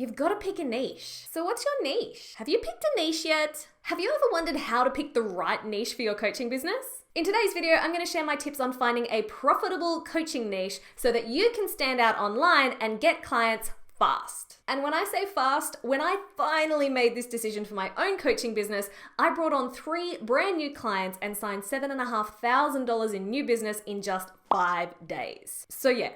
you've got to pick a niche. So what's your niche? Have you picked a niche yet? Have you ever wondered how to pick the right niche for your coaching business? In today's video, I'm going to share my tips on finding a profitable coaching niche so that you can stand out online and get clients fast. And when I say fast, when I finally made this decision for my own coaching business, I brought on 3 brand new clients and signed $7,500 in new business in just 5 days. So yeah,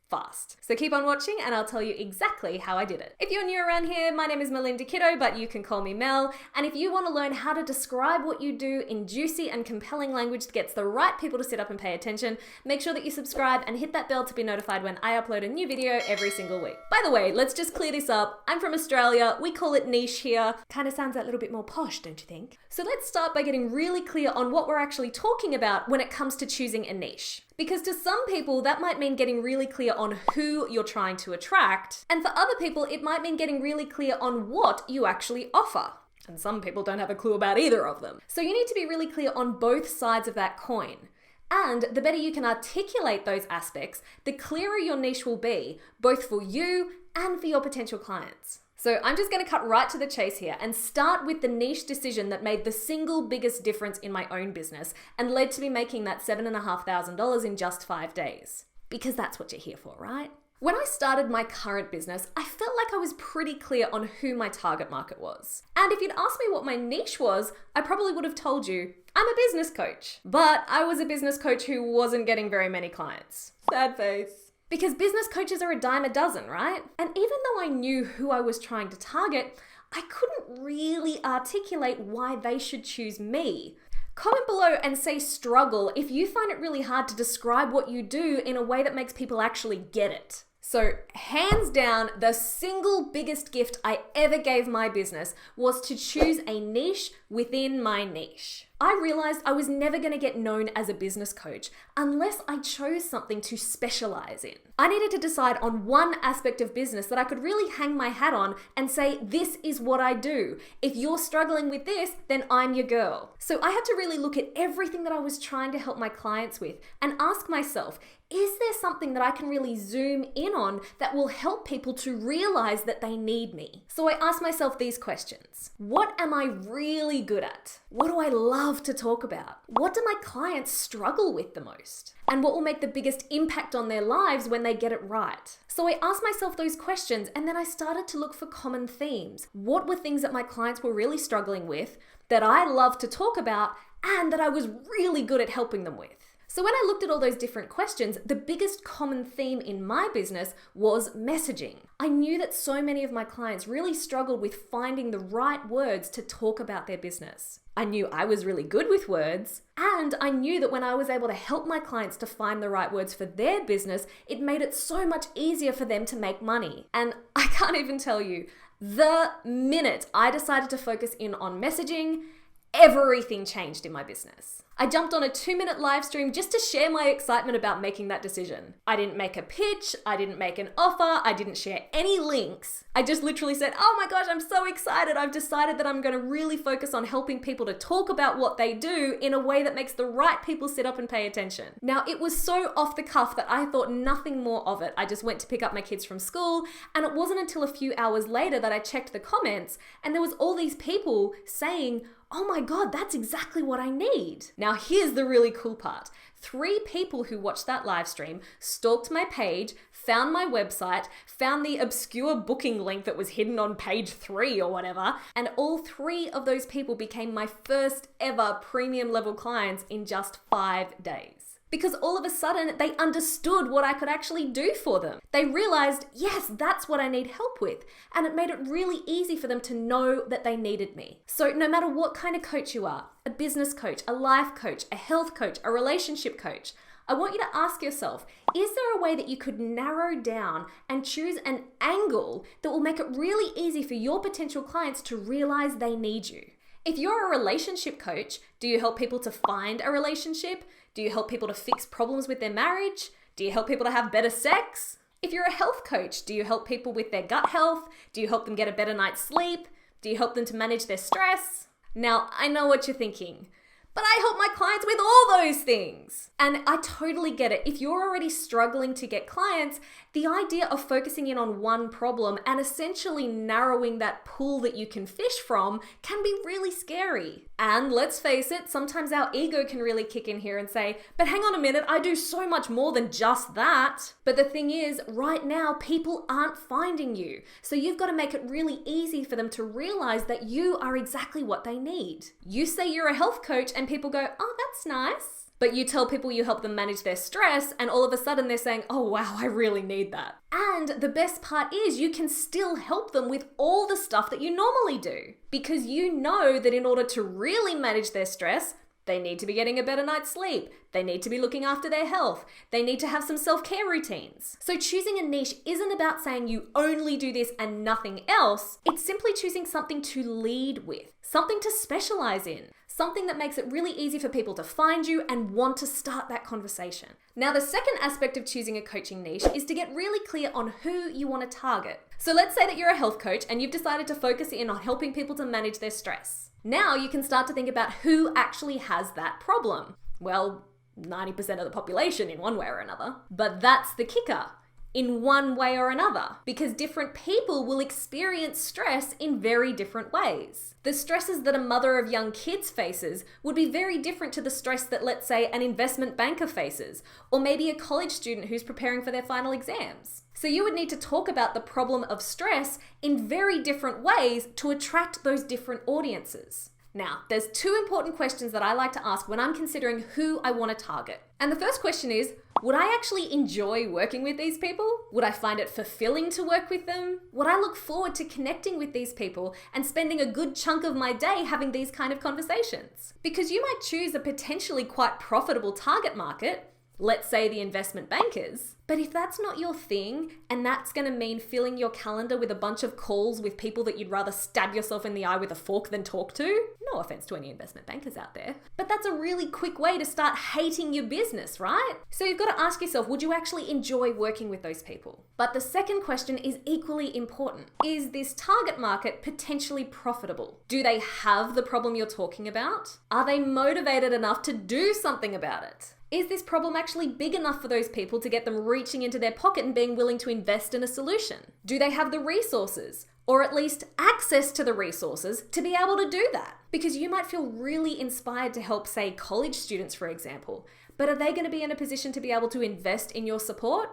fast. So keep on watching and I'll tell you exactly how I did it. If you're new around here, my name is Melinda Kitto, but you can call me Mel. And if you want to learn how to describe what you do in juicy and compelling language that gets the right people to sit up and pay attention, make sure that you subscribe and hit that bell to be notified when I upload a new video every single week. By the way, let's just clear this up. I'm from Australia. We call it niche here. Kind of sounds a little bit more posh, don't you think? So let's start by getting really clear on what we're actually talking about when it comes to choosing a niche. Because to some people, that might mean getting really clear on who you're trying to attract. And for other people, it might mean getting really clear on what you actually offer. And some people don't have a clue about either of them. So you need to be really clear on both sides of that coin. And the better you can articulate those aspects, the clearer your niche will be, both for you and for your potential clients. So I'm just going to cut right to the chase here and start with the niche decision that made the single biggest difference in my own business and led to me making that $7,500 in just 5 days. Because that's what you're here for, right? When I started my current business, I felt like I was pretty clear on who my target market was. And if you'd asked me what my niche was, I probably would have told you, I'm a business coach. But I was a business coach who wasn't getting very many clients. Sad face. Because business coaches are a dime a dozen, right? And even though I knew who I was trying to target, I couldn't really articulate why they should choose me. Comment below and say struggle if you find it really hard to describe what you do in a way that makes people actually get it. So hands down, the single biggest gift I ever gave my business was to choose a niche within my niche. I realized I was never going to get known as a business coach unless I chose something to specialize in. I needed to decide on one aspect of business that I could really hang my hat on and say, this is what I do. If you're struggling with this, then I'm your girl. So I had to really look at everything that I was trying to help my clients with and ask myself, is there something that I can really zoom in on that will help people to realize that they need me? So I asked myself these questions. What am I really good at? What do I love to talk about? What do my clients struggle with the most? And what will make the biggest impact on their lives when they get it right? So I asked myself those questions and then I started to look for common themes. What were things that my clients were really struggling with that I love to talk about and that I was really good at helping them with? So when I looked at all those different questions, the biggest common theme in my business was messaging. I knew that so many of my clients really struggled with finding the right words to talk about their business. I knew I was really good with words, and I knew that when I was able to help my clients to find the right words for their business, it made it so much easier for them to make money. And I can't even tell you, the minute I decided to focus in on messaging, everything changed in my business. I jumped on a 2-minute live stream just to share my excitement about making that decision. I didn't make a pitch, I didn't make an offer, I didn't share any links. I just literally said, oh my gosh, I'm so excited. I've decided that I'm going to really focus on helping people to talk about what they do in a way that makes the right people sit up and pay attention. Now, it was so off the cuff that I thought nothing more of it. I just went to pick up my kids from school, and it wasn't until a few hours later that I checked the comments, and there was all these people saying, oh my God, that's exactly what I need. Now, here's the really cool part. 3 people who watched that live stream stalked my page, found my website, found the obscure booking link that was hidden on page 3 or whatever, and all 3 of those people became my first ever premium level clients in just 5 days. Because all of a sudden, they understood what I could actually do for them. They realized, yes, that's what I need help with. And it made it really easy for them to know that they needed me. So no matter what kind of coach you are, a business coach, a life coach, a health coach, a relationship coach, I want you to ask yourself, is there a way that you could narrow down and choose an angle that will make it really easy for your potential clients to realize they need you? If you're a relationship coach, do you help people to find a relationship? Do you help people to fix problems with their marriage? Do you help people to have better sex? If you're a health coach, do you help people with their gut health? Do you help them get a better night's sleep? Do you help them to manage their stress? Now, I know what you're thinking, but I help my clients with all those things. And I totally get it. If you're already struggling to get clients, The idea of focusing in on one problem and essentially narrowing that pool that you can fish from can be really scary. And let's face it, sometimes our ego can really kick in here and say, but hang on a minute, I do so much more than just that. But the thing is, right now, people aren't finding you. So you've got to make it really easy for them to realize that you are exactly what they need. You say you're a health coach and people go, oh, that's nice. But you tell people you help them manage their stress and all of a sudden they're saying, oh wow, I really need that. And the best part is you can still help them with all the stuff that you normally do. Because you know that in order to really manage their stress, they need to be getting a better night's sleep. They need to be looking after their health. They need to have some self-care routines. So choosing a niche isn't about saying you only do this and nothing else. It's simply choosing something to lead with, something to specialize in, something that makes it really easy for people to find you and want to start that conversation. Now, the second aspect of choosing a coaching niche is to get really clear on who you want to target. So let's say that you're a health coach and you've decided to focus in on helping people to manage their stress. Now you can start to think about who actually has that problem. Well, 90% of the population in one way or another. But that's the kicker. In one way or another, because different people will experience stress in very different ways. The stresses that a mother of young kids faces would be very different to the stress that, let's say, an investment banker faces, or maybe a college student who's preparing for their final exams. So you would need to talk about the problem of stress in very different ways to attract those different audiences. Now, there's two important questions that I like to ask when I'm considering who I want to target. And the first question is, would I actually enjoy working with these people? Would I find it fulfilling to work with them? Would I look forward to connecting with these people and spending a good chunk of my day having these kind of conversations? Because you might choose a potentially quite profitable target market, let's say the investment bankers. But if that's not your thing, and that's going to mean filling your calendar with a bunch of calls with people that you'd rather stab yourself in the eye with a fork than talk to, no offense to any investment bankers out there, but that's a really quick way to start hating your business, right? So you've got to ask yourself, would you actually enjoy working with those people? But the second question is equally important. Is this target market potentially profitable? Do they have the problem you're talking about? Are they motivated enough to do something about it? Is this problem actually big enough for those people to get them reaching into their pocket and being willing to invest in a solution? Do they have the resources, or at least access to the resources, to be able to do that? Because you might feel really inspired to help, say, college students, for example, but are they going to be in a position to be able to invest in your support?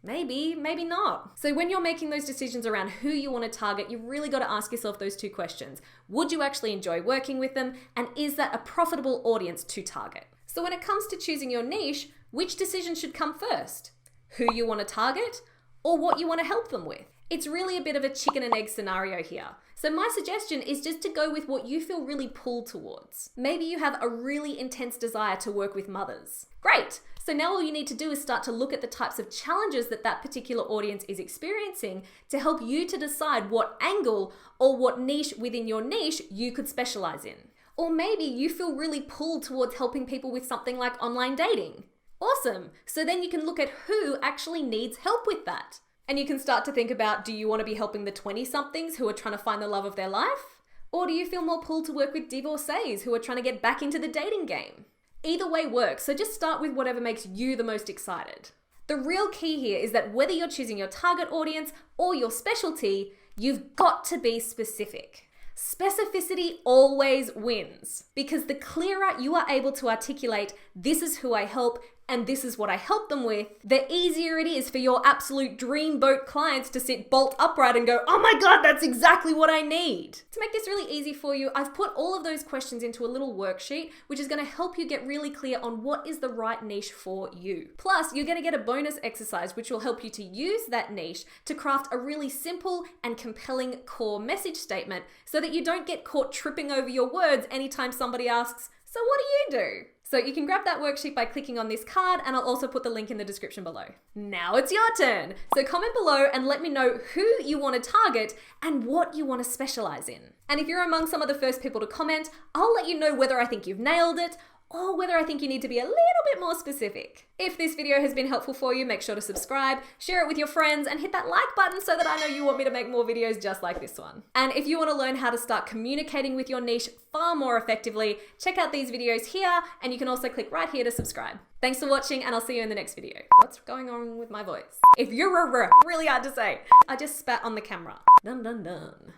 Maybe, maybe not. So when you're making those decisions around who you want to target, you've really got to ask yourself those two questions. Would you actually enjoy working with them? And is that a profitable audience to target? So when it comes to choosing your niche, which decision should come first? Who you want to target or what you want to help them with? It's really a bit of a chicken and egg scenario here. So my suggestion is just to go with what you feel really pulled towards. Maybe you have a really intense desire to work with mothers. Great! So now all you need to do is start to look at the types of challenges that that particular audience is experiencing to help you to decide what angle or what niche within your niche you could specialize in. Or maybe you feel really pulled towards helping people with something like online dating. Awesome! So then you can look at who actually needs help with that. And you can start to think about, do you want to be helping the 20-somethings who are trying to find the love of their life? Or do you feel more pulled to work with divorcees who are trying to get back into the dating game? Either way works, so just start with whatever makes you the most excited. The real key here is that whether you're choosing your target audience or your specialty, you've got to be specific. Specificity always wins, because the clearer you are able to articulate, this is who I help and this is what I help them with, the easier it is for your absolute dreamboat clients to sit bolt upright and go, oh my God, that's exactly what I need. To make this really easy for you, I've put all of those questions into a little worksheet, which is going to help you get really clear on what is the right niche for you. Plus, you're going to get a bonus exercise, which will help you to use that niche to craft a really simple and compelling core message statement so that you don't get caught tripping over your words anytime somebody asks, so what do you do? So you can grab that worksheet by clicking on this card, and I'll also put the link in the description below. Now it's your turn. So comment below and let me know who you want to target and what you want to specialize in. And if you're among some of the first people to comment, I'll let you know whether I think you've nailed it or whether I think you need to be a little bit more specific. If this video has been helpful for you, make sure to subscribe, share it with your friends, and hit that like button so that I know you want me to make more videos just like this one. And if you want to learn how to start communicating with your niche far more effectively, check out these videos here, and you can also click right here to subscribe. Thanks for watching, and I'll see you in the next video. What's going on with my voice? If you're really hard to say. I just spat on the camera. Dun dun dun.